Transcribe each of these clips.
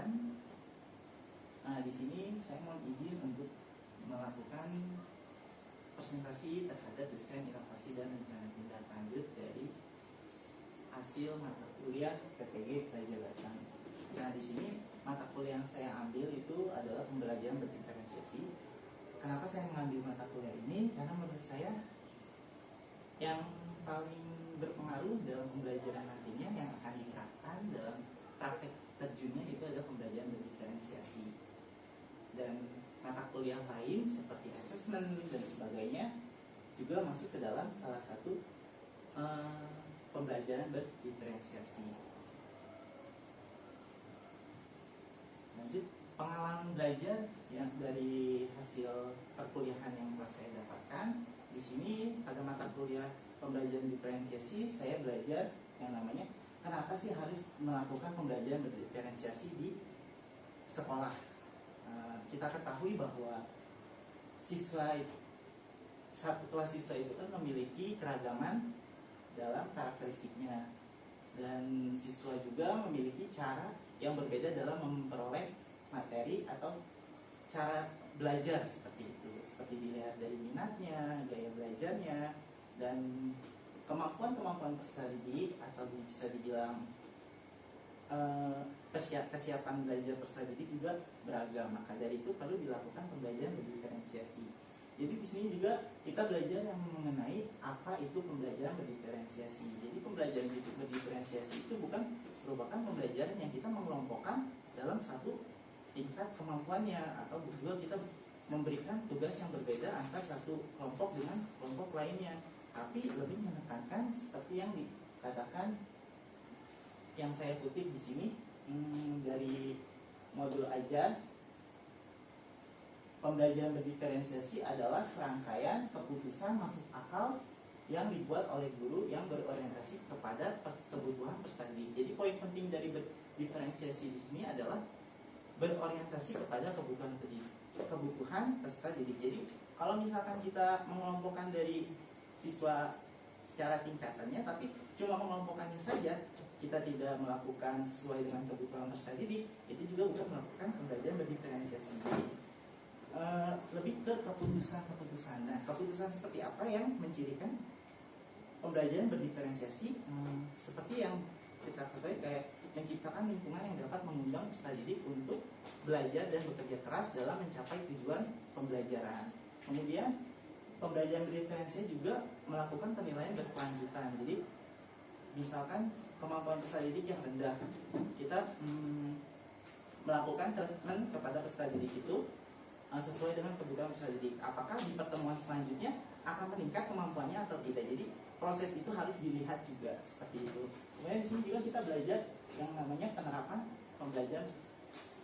perkenalkan. Di sini saya mohon izin untuk melakukan presentasi terhadap desain inovasi dan rencana tindak lanjut dari hasil mata kuliah PPG Praja Batang. Di sini mata kuliah yang saya ambil itu adalah pembelajaran berdiferensiasi. Kenapa saya mengambil mata kuliah ini? Karena menurut saya yang paling berpengaruh dalam pembelajaran nantinya yang akan diterapkan dalam praktek terjunnya itu adalah pembelajaran berdiferensiasi. Dan mata kuliah lain seperti assessment dan sebagainya juga masuk ke dalam salah satu pembelajaran berdiferensiasi. Lanjut, pengalaman belajar yang dari hasil perkuliahan yang telah saya dapatkan di sini pada mata kuliah pembelajaran diferensiasi saya belajar yang namanya kenapa sih harus melakukan pembelajaran berdiferensiasi di sekolah. Kita ketahui bahwa satu kelas siswa itu kan memiliki keragaman dalam karakteristiknya, dan siswa juga memiliki cara yang berbeda dalam memperoleh materi atau cara belajar seperti itu, seperti dilihat dari minatnya, gaya belajarnya, dan kemampuan peserta didik atau bisa dibilang kesiapan belajar peserta didik juga beragam. Maka dari itu perlu dilakukan pembelajaran berdiferensiasi. Jadi di sini juga kita belajar yang mengenai apa itu pembelajaran berdiferensiasi. Jadi pembelajaran berdiferensiasi itu bukan merupakan pembelajaran yang kita mengelompokkan dalam satu tingkat kemampuannya, atau juga kita memberikan tugas yang berbeda antara satu kelompok dengan kelompok lainnya, tapi lebih menekankan seperti yang dikatakan yang saya kutip di sini dari modul ajar. Pembelajaran berdiferensiasi adalah serangkaian keputusan masuk akal yang dibuat oleh guru yang berorientasi kepada kebutuhan peserta didik. Jadi poin penting dari berdiferensiasi di sini adalah berorientasi kepada kebutuhan peserta didik. Jadi kalau misalkan kita mengelompokkan dari siswa secara tingkatannya, tapi cuma mengelompokkannya saja, kita tidak melakukan sesuai dengan kebutuhan peserta didik, itu juga bukan melakukan pembelajaran berdiferensiasi. Lebih ke keputusan. Nah, keputusan seperti apa yang mencirikan pembelajaran berdiferensiasi? Seperti yang kita ketahui, kayak menciptakan lingkungan yang dapat mengundang peserta didik untuk belajar dan bekerja keras dalam mencapai tujuan pembelajaran. Kemudian pembelajaran berdiferensiasi juga melakukan penilaian berkelanjutan. Jadi misalkan kemampuan peserta didik yang rendah, kita melakukan treatment kepada peserta didik itu sesuai dengan kebutuhan peserta didik. Apakah di pertemuan selanjutnya akan meningkat kemampuannya atau tidak? Jadi proses itu harus dilihat juga seperti itu. Kemudian di sini juga kita belajar yang namanya penerapan pembelajaran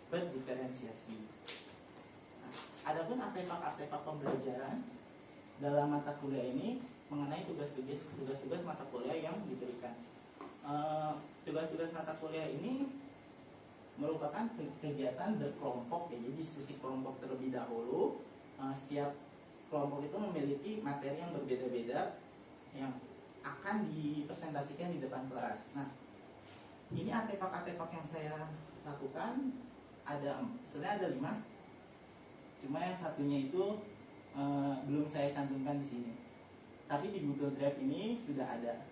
berdiferensiasi. Adapun artefak pembelajaran dalam mata kuliah ini mengenai tugas-tugas mata kuliah yang diberikan. Tugas-tugas mata kuliah ini merupakan kegiatan berkelompok, ya, jadi diskusi kelompok terlebih dahulu. Setiap kelompok itu memiliki materi yang berbeda-beda yang akan dipresentasikan di depan kelas. Nah, ini artefak-artefak yang saya lakukan sebenarnya ada 5, cuma yang satunya itu belum saya cantumkan di sini. Tapi di Google Drive ini sudah ada.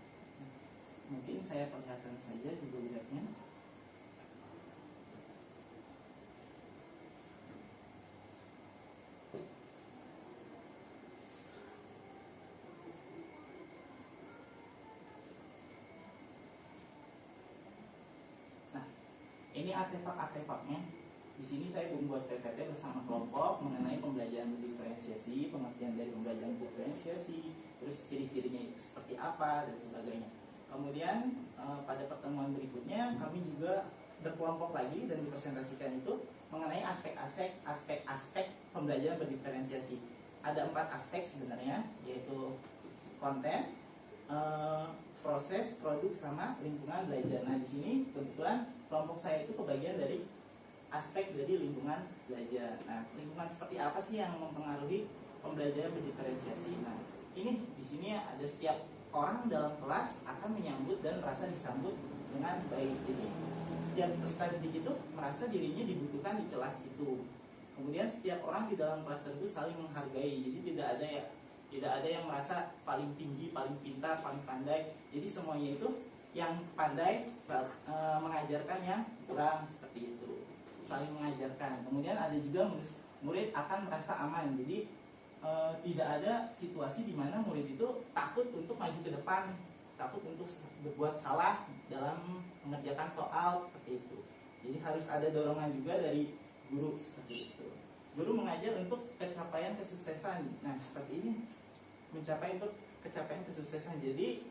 Mungkin saya perlihatkan saja di Google Drive-nya. Ini artefak-artefaknya. Di sini saya membuat PPT bersama kelompok mengenai pembelajaran diferensiasi, pengertian dari pembelajaran diferensiasi, terus ciri-cirinya itu seperti apa dan sebagainya. Kemudian pada pertemuan berikutnya kami juga berkelompok lagi dan dipresentasikan itu mengenai aspek-aspek pembelajaran berdiferensiasi. Ada 4 aspek sebenarnya, yaitu konten, proses, produk, sama lingkungan belajar. Nah, di sini kebetulan kelompok saya itu kebagian dari aspek dari lingkungan belajar. Nah, lingkungan seperti apa sih yang mempengaruhi pembelajaran berdiferensiasi? Nah, ini di sini ada setiap orang dalam kelas akan menyambut dan merasa disambut dengan baik. Jadi setiap peserta didik itu merasa dirinya dibutuhkan di kelas itu. Kemudian setiap orang di dalam kelas tersebut saling menghargai. Jadi tidak ada yang merasa paling tinggi, paling pintar, paling pandai. Jadi semuanya itu yang pandai mengajarkan yang kurang, seperti itu. Saling mengajarkan. Kemudian ada juga murid akan merasa aman. Jadi tidak ada situasi di mana murid itu takut untuk maju ke depan, takut untuk berbuat salah dalam mengerjakan soal, seperti itu. Jadi harus ada dorongan juga dari guru, seperti itu. Guru mengajar untuk pencapaian kesuksesan. Nah, seperti ini, mencapai untuk pencapaian kesuksesan. Jadi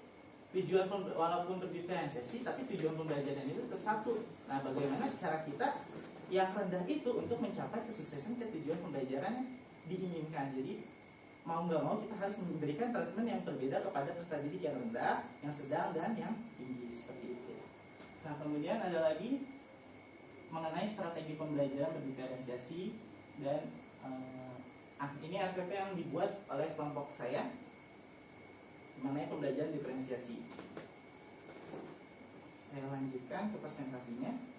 tujuan walaupun berdiferensiasi, tapi tujuan pembelajaran itu tetap satu. Nah, bagaimana cara kita yang rendah itu untuk mencapai kesuksesan ke tujuan pembelajaran yang diinginkan. Jadi mau nggak mau kita harus memberikan treatment yang berbeda kepada peserta didik yang rendah, yang sedang, dan yang tinggi, seperti itu. Nah, kemudian ada lagi mengenai strategi pembelajaran berdiferensiasi, dan ini RPP yang dibuat oleh kelompok saya mengenai pembelajaran diferensiasi. Saya lanjutkan ke presentasinya.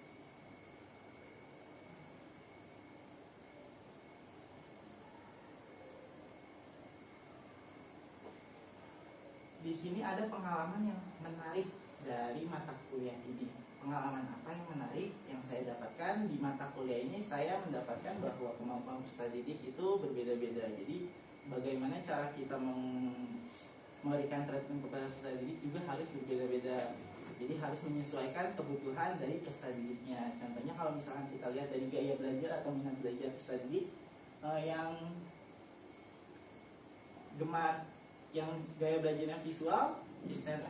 Di sini ada pengalaman yang menarik dari mata kuliah ini. Pengalaman apa yang menarik yang saya dapatkan di mata kuliah ini? Saya mendapatkan bahwa kemampuan peserta didik itu berbeda-beda. Jadi bagaimana cara kita memberikan treatment kepada peserta didik juga harus berbeda-beda. Jadi harus menyesuaikan kebutuhan dari peserta didiknya. Contohnya kalau misalkan kita lihat dari gaya belajar atau minat belajar peserta didik yang gemar, yang gaya belajarnya visual,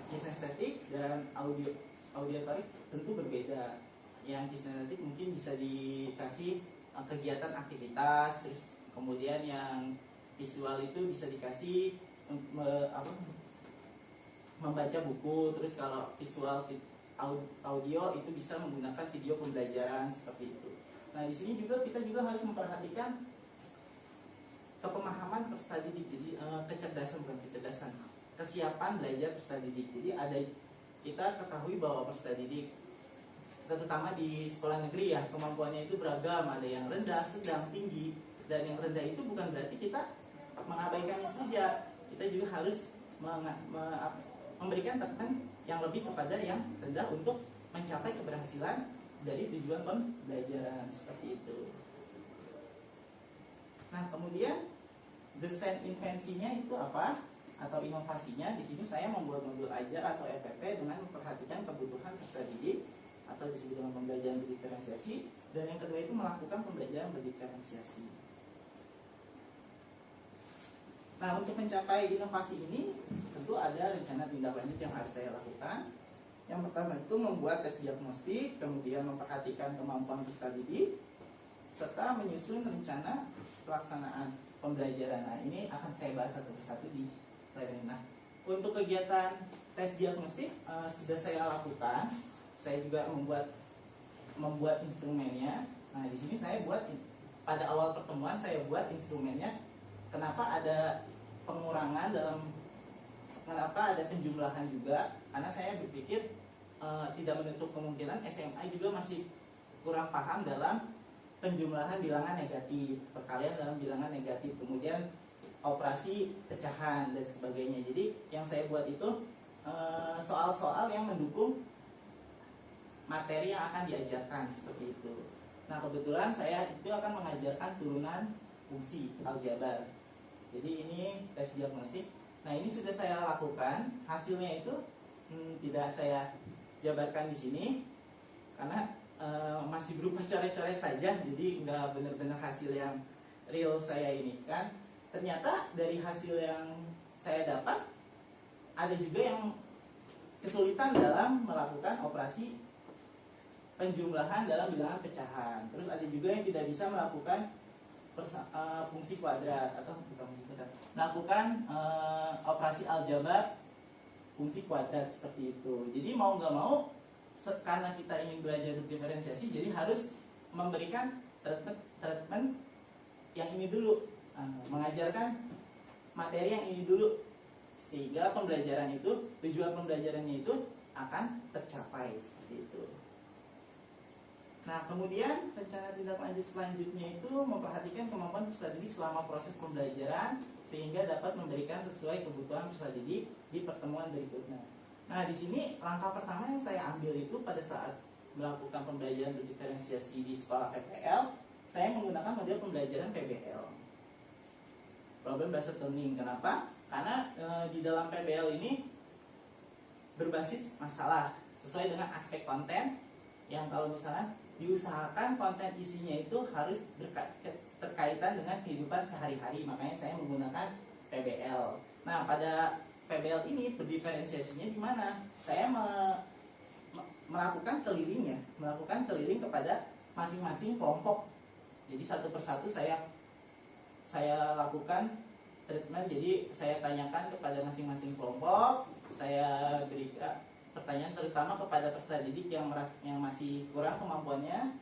kinestetik, dan auditorik tentu berbeda. Yang kinestetik mungkin bisa dikasih kegiatan aktivitas, terus kemudian yang visual itu bisa dikasih membaca buku, terus kalau visual audio itu bisa menggunakan video pembelajaran, seperti itu. Nah, di sini juga kita harus memperhatikan kepemahaman peserta didik. Jadi kesiapan belajar peserta didik. Jadi kita ketahui bahwa peserta didik, terutama di sekolah negeri ya, kemampuannya itu beragam. Ada yang rendah, sedang, tinggi. Dan yang rendah itu bukan berarti kita mengabaikannya saja. Kita juga harus memberikan tekanan yang lebih kepada yang rendah untuk mencapai keberhasilan dari tujuan pembelajaran, seperti itu. Nah, kemudian desain invensinya itu apa? Atau inovasinya? Di sini saya membuat modul ajar atau EPP dengan memperhatikan kebutuhan peserta didik atau disebut dengan pembelajaran berdiferensiasi, dan yang kedua itu melakukan pembelajaran berdiferensiasi. Nah, untuk mencapai inovasi ini tentu ada rencana tindak lanjut yang harus saya lakukan. Yang pertama itu membuat tes diagnostik, kemudian memperhatikan kemampuan peserta didik, serta menyusun rencana pelaksanaan pembelajaran. Nah, ini akan saya bahas satu persatu di slide ini. Nah, untuk kegiatan tes diagnostik sudah saya lakukan. Saya juga membuat instrumennya. Nah, di sini saya buat pada awal pertemuan saya buat instrumennya. Kenapa ada pengurangan kenapa ada penjumlahan juga? Karena saya berpikir tidak menutup kemungkinan SMA juga masih kurang paham dalam penjumlahan bilangan negatif, perkalian dalam bilangan negatif, kemudian operasi pecahan dan sebagainya. Jadi yang saya buat itu soal-soal yang mendukung materi yang akan diajarkan, seperti itu. Nah, kebetulan saya itu akan mengajarkan turunan fungsi aljabar. Jadi ini tes diagnostik. Nah, ini sudah saya lakukan. Hasilnya itu tidak saya jabarkan di sini karena masih berupa coret-coret saja. Jadi nggak benar-benar hasil yang real saya ini kan. Ternyata dari hasil yang saya dapat ada juga yang kesulitan dalam melakukan operasi penjumlahan dalam bilangan pecahan. Terus ada juga yang tidak bisa melakukan fungsi kuadrat atau bukan fungsi kuadrat, melakukan operasi aljabar fungsi kuadrat, seperti itu. Jadi mau nggak mau, karena kita ingin belajar diferensiasi, jadi harus memberikan treatment yang ini dulu, mengajarkan materi yang ini dulu, sehingga pembelajaran itu, tujuan pembelajarannya itu akan tercapai, seperti itu. Nah, kemudian rencana tindak lanjut selanjutnya itu memperhatikan kemampuan peserta didik selama proses pembelajaran sehingga dapat memberikan sesuai kebutuhan peserta didik di pertemuan berikutnya. Nah, di sini langkah pertama yang saya ambil itu pada saat melakukan pembelajaran berdiferensiasi di sekolah PPL, saya menggunakan model pembelajaran PBL, Problem Based Learning. Kenapa? Karena di dalam PBL ini berbasis masalah sesuai dengan aspek konten yang kalau misalnya diusahakan konten isinya itu harus terkaitan dengan kehidupan sehari-hari, makanya saya menggunakan PBL. Nah, pada PBL ini berdiferensiasinya di mana? Saya melakukan keliling kepada masing-masing kelompok. Jadi satu persatu saya lakukan treatment. Jadi saya tanyakan kepada masing-masing kelompok, saya berikan pertanyaan terutama kepada peserta didik yang masih kurang kemampuannya.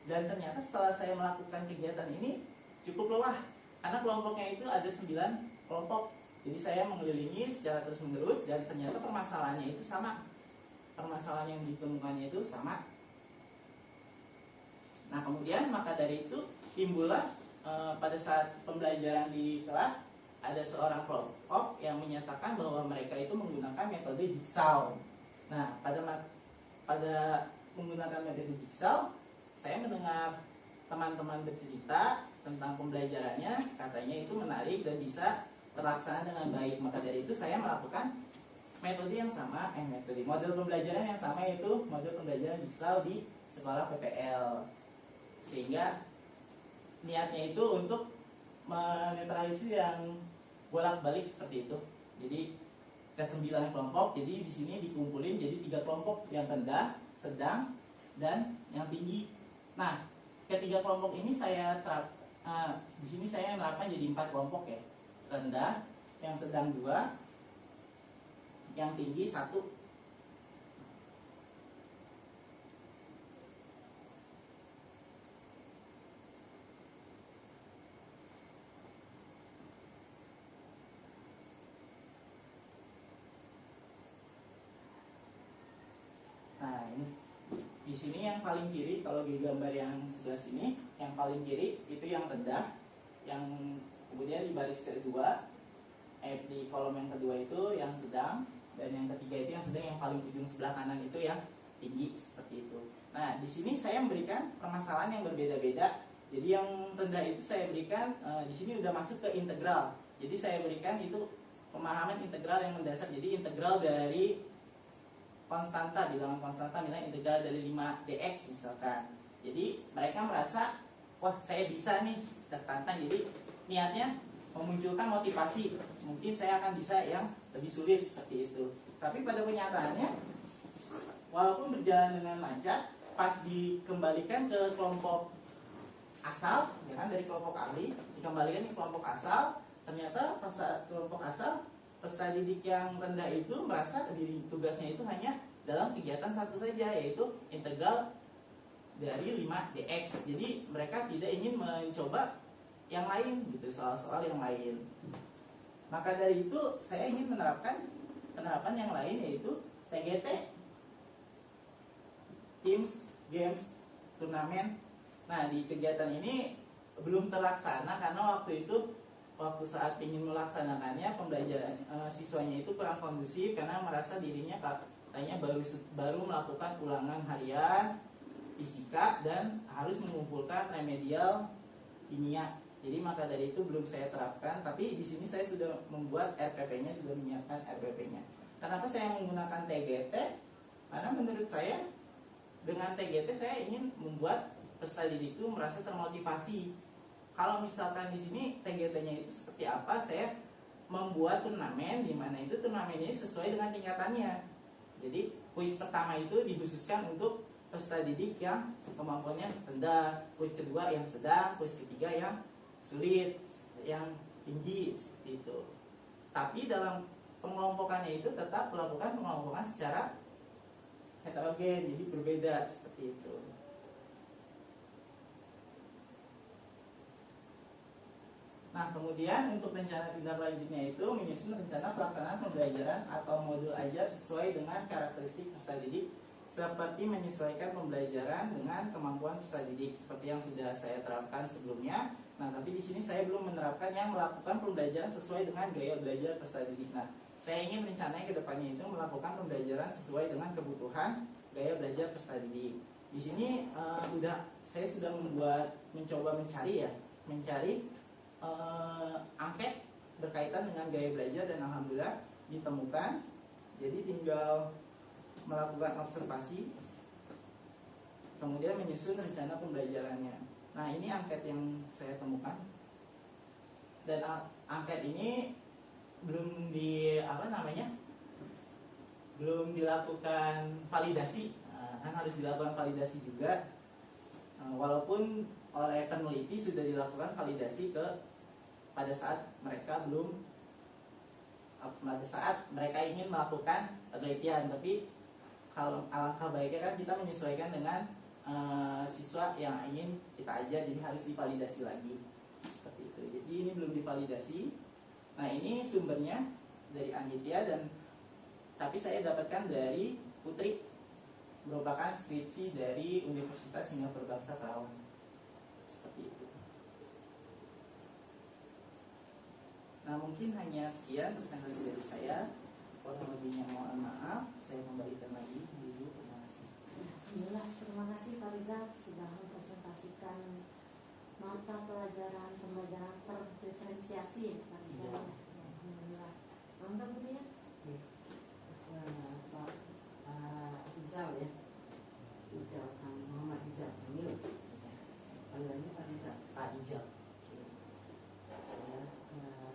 Dan ternyata setelah saya melakukan kegiatan ini cukup lelah karena kelompoknya itu ada 9 kelompok. Jadi saya mengelilingi secara terus menerus dan ternyata permasalahannya itu sama. Permasalahan yang ditemukannya itu sama. Nah, kemudian maka dari itu timbullah pada saat pembelajaran di kelas ada seorang kelompok yang menyatakan bahwa mereka itu menggunakan metode jigsaw. Nah, pada menggunakan metode jigsaw, saya mendengar teman-teman bercerita tentang pembelajarannya, katanya itu menarik dan bisa terlaksana dengan baik. Maka dari itu saya melakukan metode yang sama, model pembelajaran yang sama, yaitu model pembelajaran jigsaw di sekolah PPL. Sehingga niatnya itu untuk menetralisir yang bolak-balik seperti itu. Jadi ke 9 kelompok, jadi di sini dikumpulin jadi 3 kelompok, yang rendah, sedang, dan yang tinggi. Nah, ketiga kelompok ini di sini saya menerapkan jadi 4 kelompok ya, rendah, yang sedang 2, yang tinggi 1. Nah, ini di sini yang paling kiri, kalau di gambar yang sebelah sini, yang paling kiri itu yang rendah, yang kemudian di baris kedua, di kolom yang kedua itu yang sedang, dan yang ketiga itu yang sedang, yang paling ujung sebelah kanan itu yang tinggi, seperti itu. Nah, di sini saya memberikan permasalahan yang berbeda-beda. Jadi yang rendah itu saya berikan di sini udah masuk ke integral. Jadi saya berikan itu pemahaman integral yang mendasar. Jadi integral dari konstanta, bilangan konstanta, misalnya integral dari 5 dx misalkan. Jadi mereka merasa, wah saya bisa nih tertantang. Jadi niatnya memunculkan motivasi, mungkin saya akan bisa yang lebih sulit seperti itu. Tapi pada kenyataannya, walaupun berjalan dengan lancar, pas dikembalikan ke kelompok asal, ya kan, dari kelompok ahli dikembalikan ke kelompok asal, ternyata pas kelompok asal peserta didik yang rendah itu merasa diri tugasnya itu hanya dalam kegiatan satu saja, yaitu integral dari 5 dx. Jadi mereka tidak ingin mencoba yang lain gitu, soal-soal yang lain. Maka dari itu saya ingin menerapkan penerapan yang lain, yaitu TGT, Teams, Games, Turnamen. Nah, di kegiatan ini belum terlaksana karena waktu saat ingin melaksanakannya, pembelajaran siswanya itu kurang kondusif karena merasa dirinya katanya baru melakukan ulangan harian fisika dan harus mengumpulkan remedial kimia. Jadi maka dari itu belum saya terapkan, tapi di sini saya sudah membuat RPP-nya, sudah menyiapkan RPP-nya. Kenapa saya menggunakan TGT? Karena menurut saya dengan TGT saya ingin membuat peserta didik itu merasa termotivasi. Kalau misalkan di sini TGT-nya itu seperti apa, saya membuat turnamen di mana itu turnamennya sesuai dengan tingkatannya. Jadi kuis pertama itu dikhususkan untuk peserta didik yang kemampuannya rendah, kuis kedua yang sedang, kuis ketiga yang sulit, yang tinggi, seperti itu. Tapi dalam pengelompokannya itu tetap melakukan pengelompokan secara heterogen, jadi berbeda seperti itu. Nah, kemudian untuk rencana tindak lanjutnya itu menyusun rencana pelaksanaan pembelajaran atau modul ajar sesuai dengan karakteristik peserta didik seperti menyesuaikan pembelajaran dengan kemampuan peserta didik seperti yang sudah saya terapkan sebelumnya. Nah, tapi di sini saya belum menerapkan yang melakukan pembelajaran sesuai dengan gaya belajar peserta didik. Nah, saya ingin rencananya ke depannya itu melakukan pembelajaran sesuai dengan kebutuhan gaya belajar peserta didik. Di sini saya sudah mencoba mencari angket berkaitan dengan gaya belajar dan alhamdulillah ditemukan. Jadi tinggal melakukan observasi, kemudian menyusun rencana pembelajarannya. Nah, ini angket yang saya temukan, dan angket ini belum belum dilakukan validasi. Kan harus dilakukan validasi juga, walaupun oleh peneliti sudah dilakukan validasi pada saat mereka ingin melakukan penelitian. Tapi kalau alangkah baiknya kan kita menyesuaikan dengan siswa yang ingin kita ajar, jadi harus divalidasi lagi seperti itu. Jadi ini belum divalidasi. Nah, ini sumbernya dari Anitya, tapi saya dapatkan dari Putri, merupakan skripsi dari Universitas Singapura Bangsa Karawang seperti itu. Nah, mungkin hanya sekian presentasi dari saya. Kurang lebihnya mohon maaf. Saya kembalikan lagi dulu. Terima kasih. Alhamdulillah, terima kasih Pak Rizal sudah mempresentasikan mata pelajaran pembelajaran terdiferensiasi Pak Rizal. Alhamdulillah. Mantap Bu ya. Pak Rizal ya. Rizal Kang Muhammad Rizal. Ini panggilannya Pak Rizal. Pak Rizal.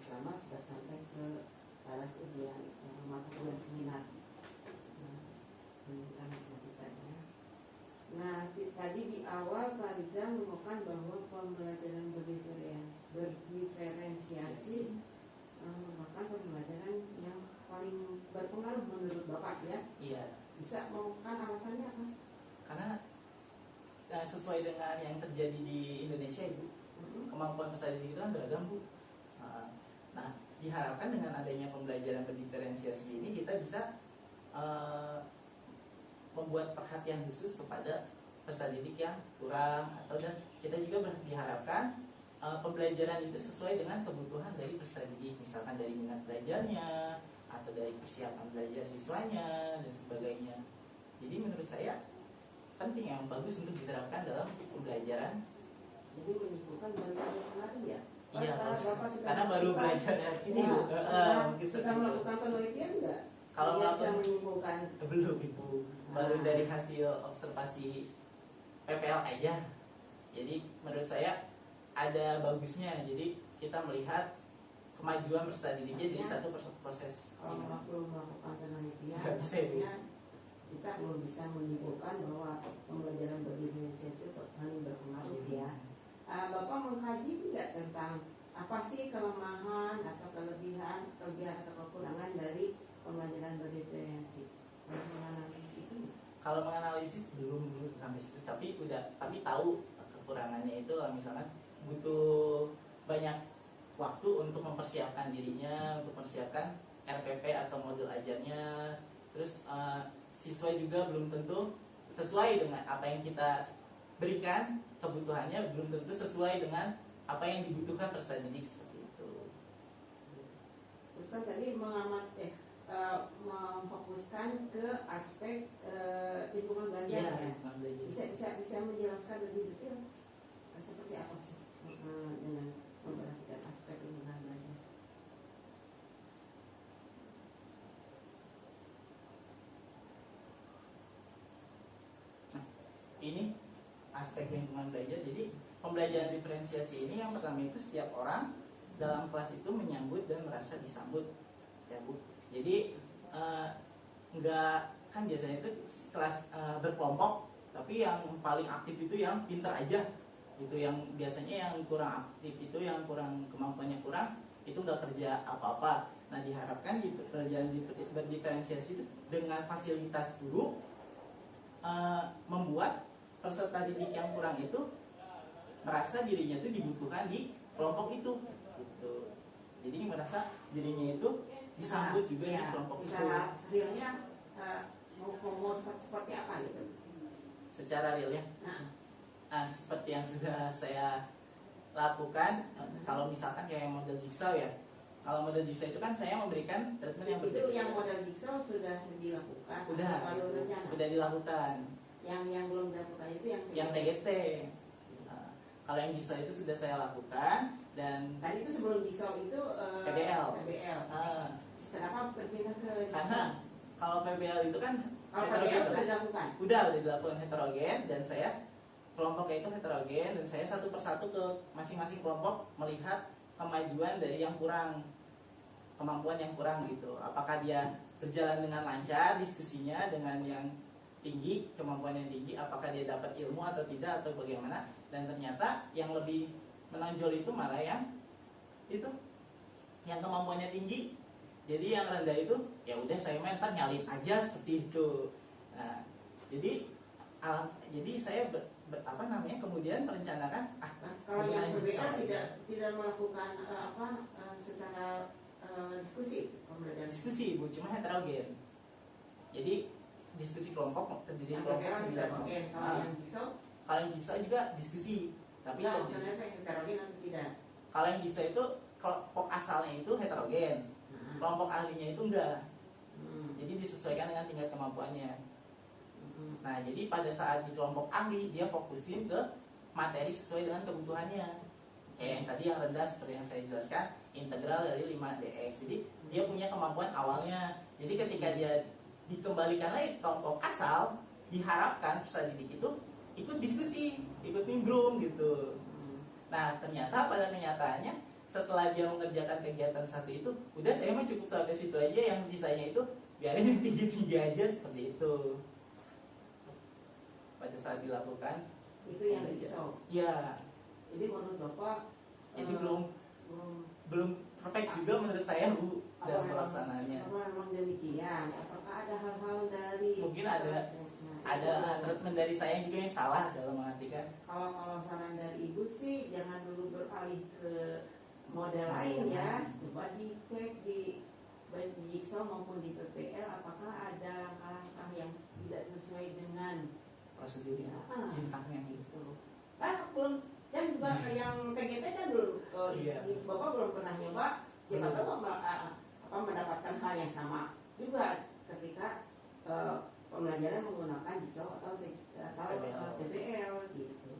Selamat sudah sampai ke taraf ujian mata kuliah seminar. Nah, tadi di awal Pak Rizal menemukan bahwa pembelajaran berdiferensiasi merupakan pembelajaran yang paling berpengaruh menurut Bapak ya? Iya. Bisa mengungkapkan alasannya apa? Karena sesuai dengan yang terjadi di Indonesia, Ibu, kemampuan peserta didik itu kan beragam, Bu. Nah, diharapkan dengan adanya pembelajaran berdiferensiasi ini kita bisa membuat perhatian khusus kepada peserta didik yang kurang, dan kita juga diharapkan pembelajaran itu sesuai dengan kebutuhan dari peserta didik, misalkan dari minat belajarnya atau dari persiapan belajar siswanya dan sebagainya. Jadi menurut saya penting, yang bagus untuk diterapkan dalam pembelajaran. Jadi menyimpulkan belajar kemarin ya? Iya, karena baru belajar ini. Sudah melakukan penelitian enggak? Kalau bisa menyimpulkan belum, Ibu. Baru dari hasil observasi PPL aja. Jadi menurut saya ada bagusnya. Jadi kita melihat kemajuan peserta didiknya dari satu proses. Kalau belum melakukan penelitian, kita belum bisa menyimpulkan bahwa pembelajaran berdiferensiasi itu paling berpengaruh ya. Bapak mengkaji tidak tentang apa sih kelemahan atau kelebihan atau kekurangan dari pembelajaran berdiferensiasi? Menganalisis itu? Kalau menganalisis belum sampai situ, tapi tahu kekurangannya itu, misalnya butuh banyak waktu untuk mempersiapkan dirinya, untuk mempersiapkan RPP atau modul ajarnya. Terus siswa juga belum tentu sesuai dengan apa yang kita berikan, kebutuhannya belum tentu sesuai dengan apa yang dibutuhkan peserta didik seperti itu. Terus kan tadi memfokuskan ke aspek lingkungan belajar ya. Bisa menjelaskan lebih detail seperti apa sih dengan memperhatikan aspek lingkungan belajar? Nah, ini aspek lingkungan belajar. Jadi pembelajaran diferensiasi ini yang pertama itu setiap orang dalam kelas itu menyambut dan merasa disambut, ya Bu. Jadi enggak, kan biasanya itu kelas berkelompok, tapi yang paling aktif itu yang pintar aja, itu yang biasanya yang kurang aktif itu, yang kurang kemampuannya kurang, itu nggak kerja apa-apa. Nah, diharapkan di pembelajaran berdiferensiasi itu dengan fasilitas guru membuat peserta didik yang kurang itu merasa dirinya itu dibutuhkan di kelompok itu, gitu. Jadi merasa dirinya itu disambut juga di kelompok itu. Realnya mau seperti apa gitu. Secara real ya. Seperti yang sudah saya lakukan, kalau misalkan kayak model jigsaw ya. Kalau model jigsaw itu kan saya memberikan treatment yang berbeda. Itu yang model jigsaw sudah dilakukan. Udah dilakukan. Yang belum dilakukan itu yang TGT. Kalau yang jigsaw itu sudah saya lakukan dan tadi itu sebelum jigsaw itu PBL. Kenapa berpindah ke jigsaw? Karena kalau PBL itu kan PBL sudah dilakukan. Udah dilakukan heterogen dan saya kelompoknya itu heterogen dan saya satu persatu ke masing-masing kelompok melihat kemajuan dari yang kurang, kemampuan yang kurang gitu. Apakah dia berjalan dengan lancar diskusinya dengan yang tinggi, kemampuan yang tinggi, apakah dia dapat ilmu atau tidak atau bagaimana. Dan ternyata yang lebih menonjol itu malah yang kemampuannya tinggi. Jadi yang rendah itu ya udah saya mentar nyalin aja seperti itu. Nah, jadi saya kemudian merencanakan kalau yang PBL tidak melakukan secara diskusi Bu, cuma heterogen. Jadi diskusi kelompok terdiri kelompok 9 orang. Kalau yang jigsaw juga diskusi, tapi heterogen atau tidak? Kalau yang jigsaw itu kelompok asalnya itu heterogen, kelompok ahlinya itu enggak. Jadi disesuaikan dengan tingkat kemampuannya. Nah, jadi pada saat di kelompok ahli dia fokusin ke materi sesuai dengan kebutuhannya. Kayak yang tadi yang rendah seperti yang saya jelaskan, integral dari 5dx. Jadi dia punya kemampuan awalnya. Jadi ketika dia dikembalikan lagi ke kelompok asal, diharapkan peserta didik itu ikut diskusi, ikut nimbrung gitu. Nah, ternyata pada kenyataannya setelah dia mengerjakan kegiatan satu itu, udah saya mah cukup sampai situ aja, yang sisanya itu biarin yang tinggi-tinggi aja seperti itu. Pada saat dilakukan itu yang jigsaw. Ya. Jadi menurut Bapak jadi belum perfect juga menurut saya Bu dalam pelaksanaannya. Memang demikian. Apakah ada hal-hal dari mungkin ada treatment dari saya juga yang salah dalam mengartikan. Kalau saran dari Ibu sih jangan dulu beralih ke model lain ya. Coba dicek di baik di jigsaw maupun di PPL apakah ada langkah-langkah yang tidak sesuai dengan prosedurnya, sintaknya gitu. Kan belum, kan juga yang TGT kan belum, Bapak belum pernah nyoba, siapa tahu mendapatkan hal yang sama juga ketika pembelajaran menggunakan jigsaw atau PBL gitu.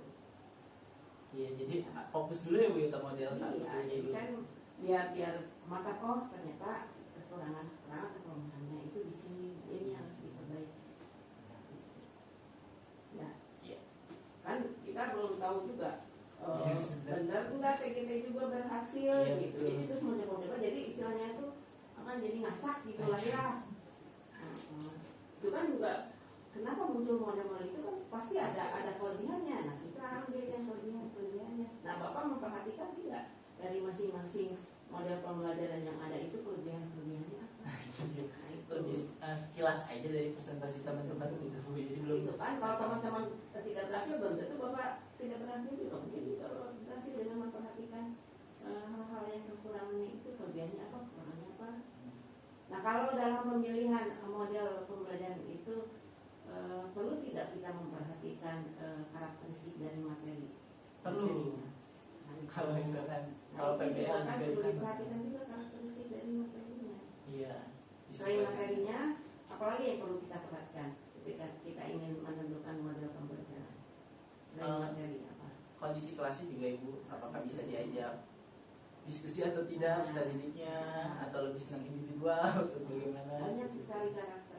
Iya, jadi fokus dulu ya Bu ke model satu. Iya, jadi kan biar mata ternyata kekurangannya itu di sini, ini harus diperbaiki. Ya, kan kita belum tahu juga benar enggak TGT juga berhasil gitu. Jadi terus mau coba jadi istilahnya itu jadi ngacak gitu lah ya. Itu kan juga kenapa muncul model-model itu kan pasti ada kelebihannya. Nah kita ambil yang kelebihannya. Nah Bapak memperhatikan tidak dari masing-masing model pembelajaran yang ada itu kelebihannya apa? Lebih sekilas aja dari presentasi teman-teman gitu. Jadi belum itu kan kalau teman-teman tidak berhasil belum tentu Bapak tidak berhasil juga. Jadi kalau berhasil dengan memperhatikan hal-hal yang kekurangannya itu kelebihannya apa, kekurangannya apa. Nah kalau dalam pemilihan model pembelajaran itu perlu tidak kita memperhatikan karakteristik dari materi? Perlu. Kalau misalkan kalau PBL kan perlu diperhatikan juga karakteristik dari materinya. Iya. Selain materinya, apalagi yang perlu kita perhatikan ketika kita ingin menentukan model pembelajaran? Selain materi apa? Kondisi kelasnya juga Ibu, apakah bisa diajak diskusi atau tidak peserta didiknya, atau lebih senang individual atau bagaimana? Banyak sekali karakter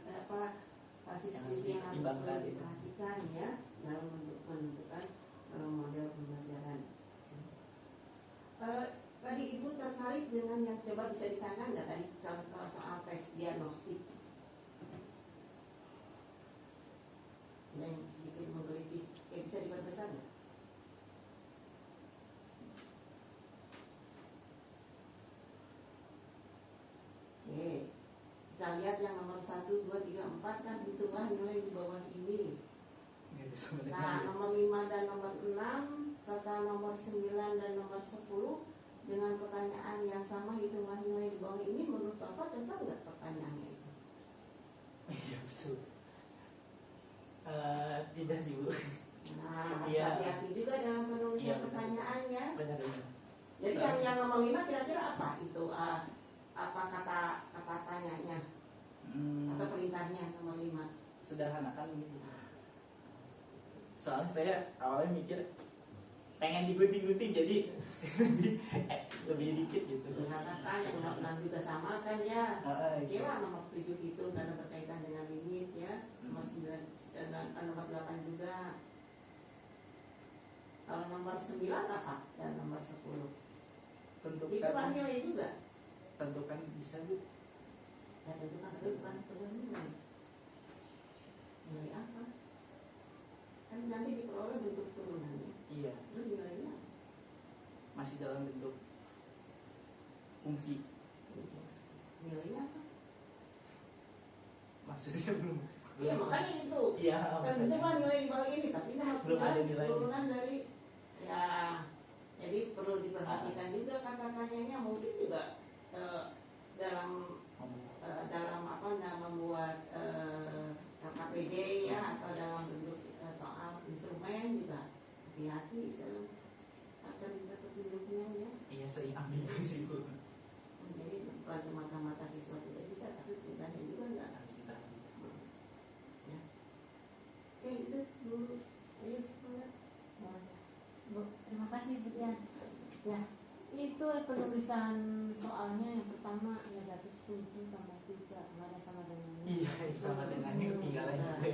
sisi yang harus diperhatikan ya dalam menentukan model pembelajaran. Tadi Ibu tertarik dengan yang coba bisa ditanya nggak tadi soal tes diagnostik? Yang sedikit menggelitik, bisa diperbesar nggak? Oke, kita lihat yang nomor 1, 2, 3, 4 kan hitunglah nilai di bawah ini. Nah, nomor 5 dan nomor 6 serta nomor 9 dan nomor 10 dengan pertanyaan yang sama hitunglah nilai di bawah ini, menurut Bapak cocok nggak pertanyaannya itu? Iya betul. Tidak sih Bu. Nah, harus Iya. hati-hati juga dalam penulisan Iya, benar. pertanyaannya. Benar-benar. Jadi yang nomor 5 kira-kira apa itu? Apa kata tanyanya atau perintahnya nomor 5? Sederhanakan gitu. Soalnya saya awalnya mikir pengen digunting-gunting jadi lebih dikit gitu. Sederhanakan yang nomor 6 juga sama kan ya. Gitu. Kira nomor 7 itu karena berkaitan dengan limit ya. Nomor 9 dan nomor 8 juga. Kalau nomor 9 apa? Dan nomor 10. Itu Tentukan, nilai juga. tentukan bisa Bu. Ya tentukan tapi bukan nilai. Nilai apa? Kan nanti diperoleh bentuk turunannya. Iya, Terus nilainya apa? masih dalam bentuk fungsi. Nilainya apa? Maksudnya belum. Iya makanya itu. Iya. Tentukan nilai di bawah ini tapi ini harus Belum ada nilai. turunan dari ya. Jadi perlu diperhatikan juga kata tanyanya mungkin juga dalam apa membuat KPD ya atau dalam bentuk soal instrumen juga hati-hati dalam kata petunjuknya ya. Iya, sering ambigu sih Bu. Jadi bukan semata-mata siswa tidak bisa tapi perintahnya juga enggak. Harus ditahan. Ya. Itu dulu. Ayo sekolah. Bu, terima kasih Bu Dian. Ya, itu penulisan soalnya yang pertama negatif 7 tambah 3 nggak ada sama dengannya. Iya, sama dengan yang ketinggalan juga.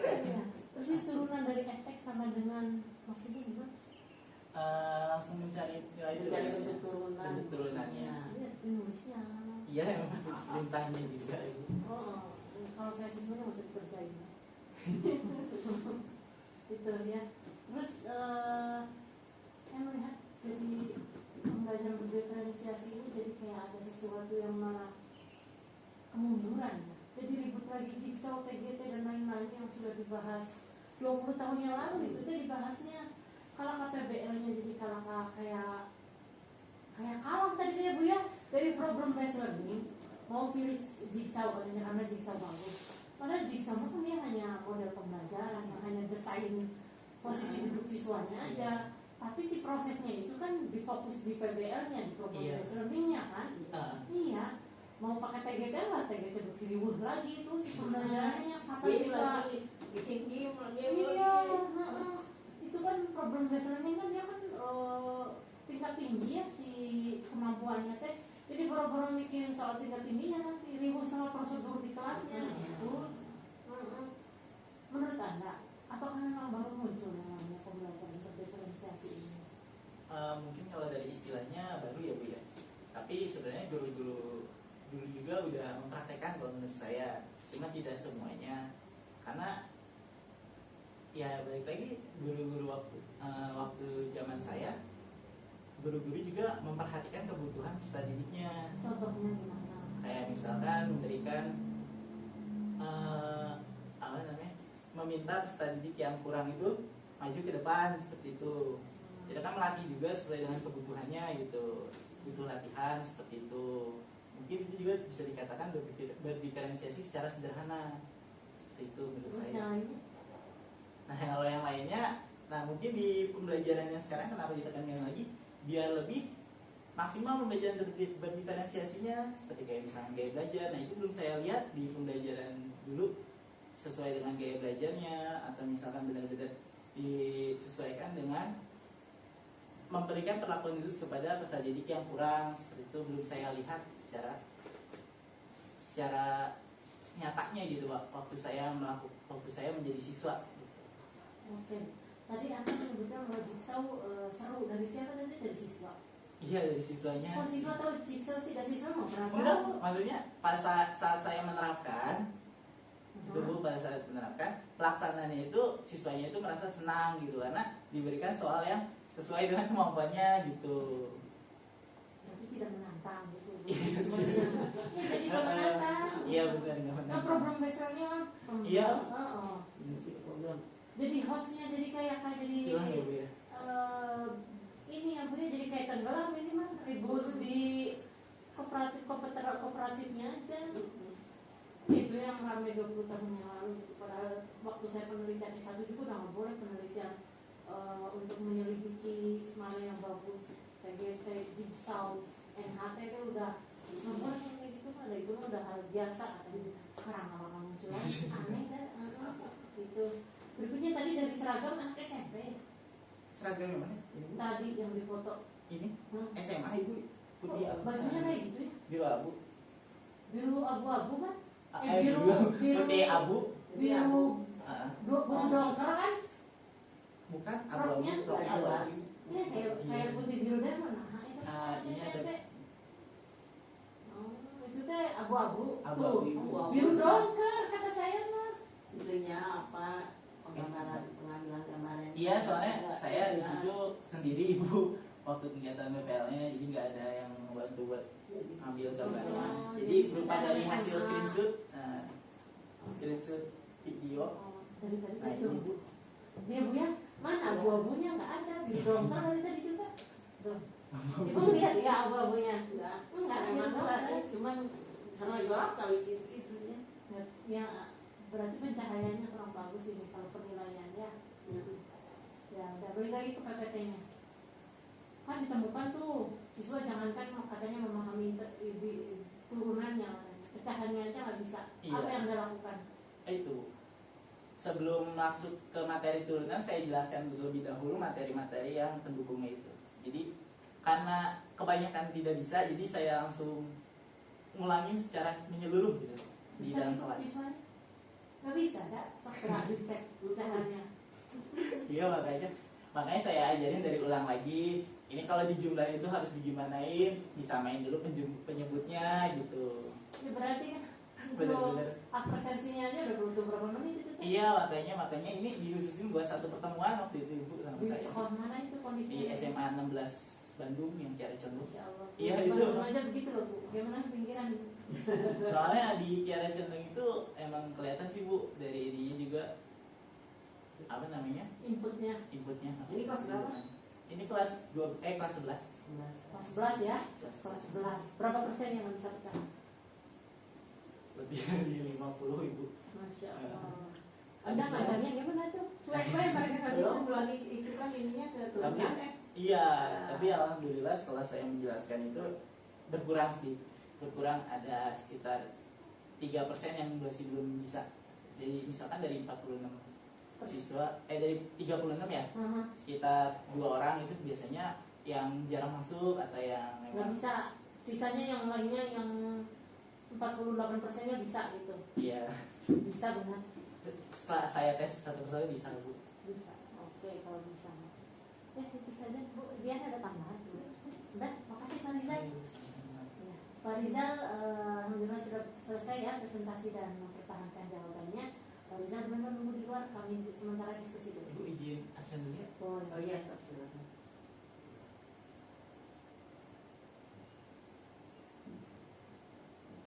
Ya. Terus itu turunan dari fx sama dengan maksudnya gimana? Langsung mencari nilai Mencari bentuk turunan. Bentuk turunannya. Iya, penulisnya. Iya, emang perintahnya juga. Oh, kalau saya sebenarnya masih dikerjain. Itu ya. Terus saya melihat jadi pembelajaran berdiferensiasi ini jadi kayak ada sesuatu yang malah kemunduran. Jadi ribut lagi jigsaw, PGT dan lain-lain yang sudah dibahas 20 tahun yang lalu itu tuh dibahasnya kalau KPBL-nya jadi kayak kalang tadi ya Bu ya, dari problem based learning mau pilih jigsaw karena jigsaw bagus. Padahal jigsaw kan dia hanya model pembelajaran yang hanya desain posisi duduk siswanya aja. Tapi si prosesnya itu kan difokus di PBL-nya, di problem based learning-nya kan. Iya. Mau pakai TGT lah, TGT berkiriwuh lagi itu si pembelajarannya kapan bisa bikin game lagi. iya, itu kan problem based learning kan dia kan tingkat tinggi ya si kemampuannya teh. Jadi boro-boro mikirin soal tingkat tingginya nanti riwuh sama prosedur di kelasnya gitu. Menurut Anda, apakah memang baru muncul namanya pembelajaran berdiferensiasi ini? Mungkin kalau dari istilahnya baru ya Bu ya. Tapi sebenarnya guru-guru dulu juga udah mempraktekkan kalau menurut saya. Cuma tidak semuanya. Karena ya balik lagi guru-guru waktu zaman saya, guru-guru juga memperhatikan kebutuhan peserta didiknya. Contohnya gimana? Kayak misalkan memberikan apa namanya, meminta peserta didik yang kurang itu maju ke depan seperti itu. Kita kan melatih juga sesuai dengan kebutuhannya gitu, butuh latihan seperti itu. Mungkin itu juga bisa dikatakan berdiferensiasi secara sederhana seperti itu menurut Terus saya. yang lainnya? Nah kalau yang lainnya, nah mungkin di pembelajarannya sekarang kenapa ditekankan lagi biar lebih maksimal pembelajaran berdiferensiasinya seperti kayak misalnya gaya belajar. Nah itu belum saya lihat di pembelajaran dulu sesuai dengan gaya belajarnya atau misalkan benar-benar disesuaikan dengan memberikan perlakuan khusus kepada peserta didik yang kurang seperti itu belum saya lihat secara nyatanya gitu Pak waktu saya menjadi siswa. Oke. Tadi Anda menyebutkan bahwa jigsaw seru dari siapa tadi? Dari siswa. Iya dari siswanya. Oh siswa tahu jigsaw sih, dari siswa mau pernah Enggak, tahu. maksudnya pas saat saya menerapkan itu pada saat menerapkan pelaksanaannya itu siswanya itu merasa senang gitu karena diberikan soal yang sesuai dengan kemampuannya gitu. Berarti tidak menantang gitu. Iya, Ya jadi nggak menantang. Iya benar nggak Nah menantang. problem based-nya kan. Iya. Program. Jadi hotsnya jadi kayak jadi Hilang ya Bu ya. ini ya Bu ya, jadi kayak tenggelam ini mah ribut di kooperatifnya aja. Itu ya yang ramai 20 tahun yang lalu. Padahal waktu saya penelitian S1 juga udah nggak boleh penelitian untuk menyelidiki mana yang bagus, TGT, Jigsaw, NHT itu udah nggak boleh kayak gitu, ada itu udah hal biasa katanya. Sekarang lama muncul lagi, aneh kan? Gitu. Berikutnya tadi dari seragam anak SMP. Seragam yang mana? Ini, Tadi yang difoto. ini? SMA ibu. Oh, Putih abu. bajunya kayak gitu ya? Biru abu. Biru abu-abu kan? Biru. Putih abu. Biru Ah, burung dongker kan? bukan Roknya abu-abu. nggak jelas. Iya kayak putih biru Diamond. Nah itu kan Ini ada SMP. Oh, itu teh abu-abu. Abu-abu, Tuh, ibu. biru dongker kata saya mah. Itunya apa, pengambilan gambarnya. Iya, soalnya Nggak saya di jelas. situ sendiri ibu waktu kegiatan BPL-nya, jadi nggak ada yang membantu buat ambil gambarnya. Oh, Jadi jadi berupa kita dari ada hasil SMA. screenshot, screenshot video. Oh, dari tadi Nah itu. ini bu, Dia bu ya, mana abu-abunya nggak ada, biru dongker dari tadi juga. Tuh. Ibu lihat ya abu-abunya. Enggak, Enggak, memang biru enggak dongker. sih, cuman karena gelap kali itu ya. Ya, berarti pencahayaannya kurang bagus ini kalau penilaiannya. Ya, udah balik lagi ke PPT-nya. Kan ditemukan tuh siswa jangankan katanya memahami turunannya, pecahannya aja nggak bisa. Iya. Apa yang Anda lakukan? itu bu. Sebelum masuk ke materi turunan, saya jelaskan terlebih dahulu materi-materi yang pendukungnya itu. Jadi karena kebanyakan tidak bisa, jadi saya langsung ngulangin secara menyeluruh gitu di Bisa dalam itu kelas. siswanya? Nggak bisa, nggak? Setelah dicek pecahannya. Iya makanya saya ajarin dari ulang lagi. Ini kalau dijumlahin itu harus digimanain, disamain dulu penyebutnya gitu. Ya berarti kan Bener-bener. absensinya aja udah butuh berapa menit itu? Iya makanya ini diususin buat satu pertemuan waktu itu ibu sama Di saya sekolah mana itu di kondisinya? SMA 16 Bandung yang Kiara Condong. Masya Allah. Iya, Di itu. Bandung aja begitu loh bu. Bagaimana pinggiran? Soalnya di Kiara Condong itu emang kelihatan sih bu dari dia juga apa namanya Inputnya inputnya. Ini kelas berapa? Ini kelas 2 kelas 11. kelas 11 ya? Kelas 11. Berapa persen yang nggak bisa pecah? Lebih dari 50 ibu. Masya Allah. Anda ngajarnya gimana tuh? Cuek-cuek mereka nggak bisa. Belum itu kan ininya ke turunan ya. Iya, tapi alhamdulillah setelah saya menjelaskan itu berkurang sih. Berkurang ada sekitar 3% yang masih belum bisa. Jadi misalkan dari 46 siswa, dari 36 ya, sekitar 2 orang itu biasanya yang jarang masuk atau yang Nggak memang bisa. Sisanya yang lainnya yang 48%-nya bisa gitu. iya. Bisa benar. Setelah saya tes satu persatu bisa bu. Bisa. Oke kalau bisa. Ya itu saja bu. Dia ada tambahan bu. Udah, makasih Pak Rizal. Ya. Pak Rizal, alhamdulillah sudah selesai ya presentasi dan mempertahankan jawabannya. Pak Rizal benar nunggu di luar, kami sementara diskusi dulu. Ibu izin absen dulu ya. Boleh. Oh iya, stop dulu.